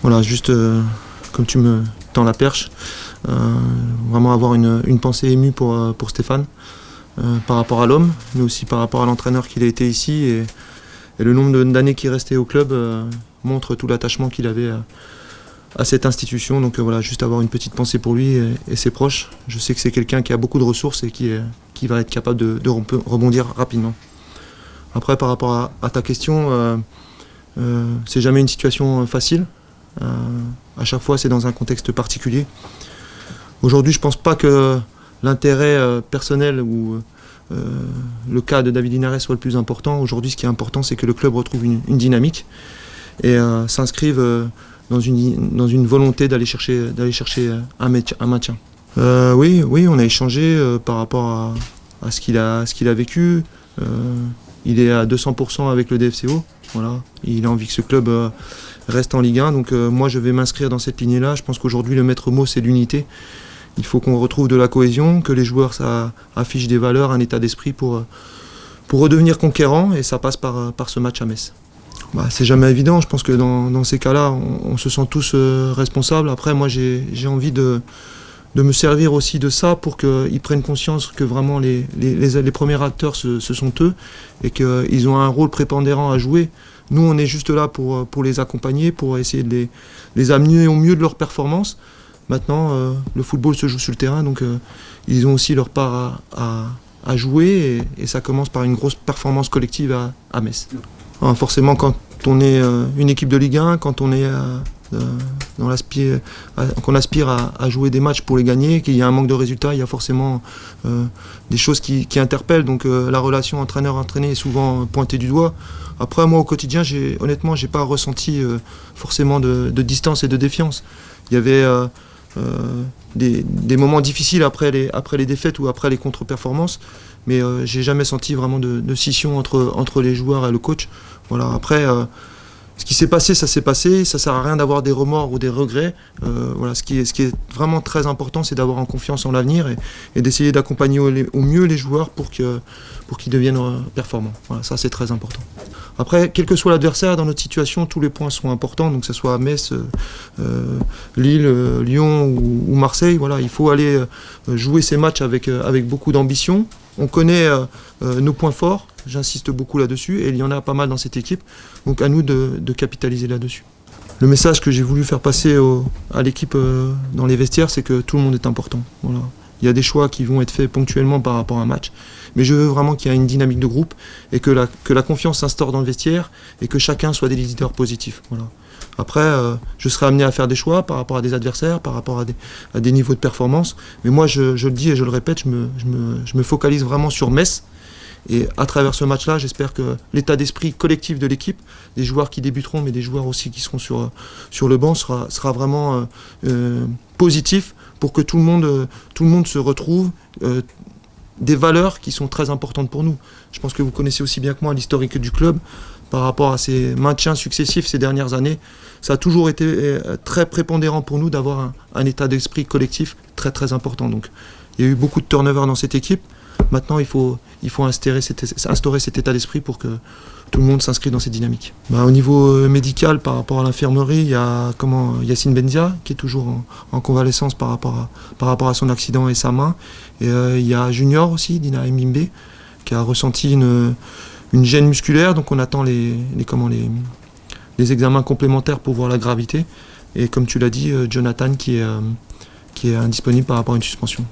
Voilà, juste comme tu me tends la perche, vraiment avoir une pensée émue pour Stéphane, par rapport à l'homme, mais aussi par rapport à l'entraîneur qu'il a été ici. Et le nombre d'années qu'il restait au club montre tout l'attachement qu'il avait à cette institution. Donc voilà, juste avoir une petite pensée pour lui et ses proches. Je sais que c'est quelqu'un qui a beaucoup de ressources et qui va être capable de rebondir rapidement. Après, par rapport à ta question, c'est jamais une situation facile. À chaque fois, c'est dans un contexte particulier. Aujourd'hui, je ne pense pas que l'intérêt personnel ou le cas de David Linares soit le plus important. Aujourd'hui, ce qui est important, c'est que le club retrouve une dynamique et s'inscrive dans une volonté d'aller chercher un maintien. Oui, on a échangé par rapport à ce qu'il a vécu. Il est à 200% avec le DFCO. Voilà. Il a envie que ce club reste en Ligue 1. Donc moi, je vais m'inscrire dans cette lignée-là. Je pense qu'aujourd'hui, le maître mot, c'est l'unité. Il faut qu'on retrouve de la cohésion, que les joueurs affichent des valeurs, un état d'esprit pour redevenir conquérants. Et ça passe par ce match à Metz. C'est jamais évident. Je pense que dans ces cas-là, on se sent tous responsables. Après, moi, j'ai envie de me servir aussi de ça pour qu'ils prennent conscience que vraiment les premiers acteurs, ce sont eux et qu'ils ont un rôle prépondérant à jouer. Nous, on est juste là pour les accompagner, pour essayer de les amener au mieux de leur performance. Maintenant, le football se joue sur le terrain, donc ils ont aussi leur part à jouer et ça commence par une grosse performance collective à Metz. Forcément, quand on est une équipe de Ligue 1, quand on est qu'on aspire à jouer des matchs pour les gagner, qu'il y a un manque de résultats, il y a forcément des choses qui interpellent. Donc la relation entraîneur-entraîné est souvent pointée du doigt. Après, moi, au quotidien, honnêtement, j'ai pas ressenti forcément de distance et de défiance. Il y avait des moments difficiles après les défaites ou après les contre-performances, mais j'ai jamais senti vraiment de scission entre les joueurs et le coach. Voilà. Après, ce qui s'est passé, ça s'est passé. Ça sert à rien d'avoir des remords ou des regrets. Voilà, ce qui est vraiment très important, c'est d'avoir en confiance en l'avenir et d'essayer d'accompagner au mieux les joueurs pour qu'ils deviennent performants. Voilà, ça c'est très important. Après, quel que soit l'adversaire, dans notre situation, tous les points sont importants. Donc que ce soit Metz, Lille, Lyon ou Marseille, voilà, il faut aller jouer ces matchs avec beaucoup d'ambition. On connaît nos points forts, j'insiste beaucoup là-dessus, et il y en a pas mal dans cette équipe, donc à nous de capitaliser là-dessus. Le message que j'ai voulu faire passer à l'équipe dans les vestiaires, c'est que tout le monde est important. Voilà. Il y a des choix qui vont être faits ponctuellement par rapport à un match, mais je veux vraiment qu'il y ait une dynamique de groupe et que la confiance s'instaure dans le vestiaire et que chacun soit des leaders positifs. Voilà. Après, je serai amené à faire des choix par rapport à des adversaires, par rapport à des niveaux de performance. Mais moi, je le dis et je le répète, je me focalise vraiment sur Metz. Et à travers ce match-là, j'espère que l'état d'esprit collectif de l'équipe, des joueurs qui débuteront, mais des joueurs aussi qui seront sur le banc, sera vraiment positif pour que tout le monde se retrouve. Des valeurs qui sont très importantes pour nous. Je pense que vous connaissez aussi bien que moi l'historique du club par rapport à ces maintiens successifs ces dernières années. Ça a toujours été très prépondérant pour nous d'avoir un état d'esprit collectif très très important. Donc, il y a eu beaucoup de turnover dans cette équipe. Maintenant, il faut instaurer cet état d'esprit pour que tout le monde s'inscrive dans cette dynamique. Au niveau médical, par rapport à l'infirmerie, il y a Yacine Benzia qui est toujours en convalescence par rapport à son accident et sa main. Et il y a Junior aussi, Dina Mbimbe, qui a ressenti une gêne musculaire. Donc on attend les examens complémentaires pour voir la gravité. Et comme tu l'as dit, Jonathan qui est indisponible par rapport à une suspension.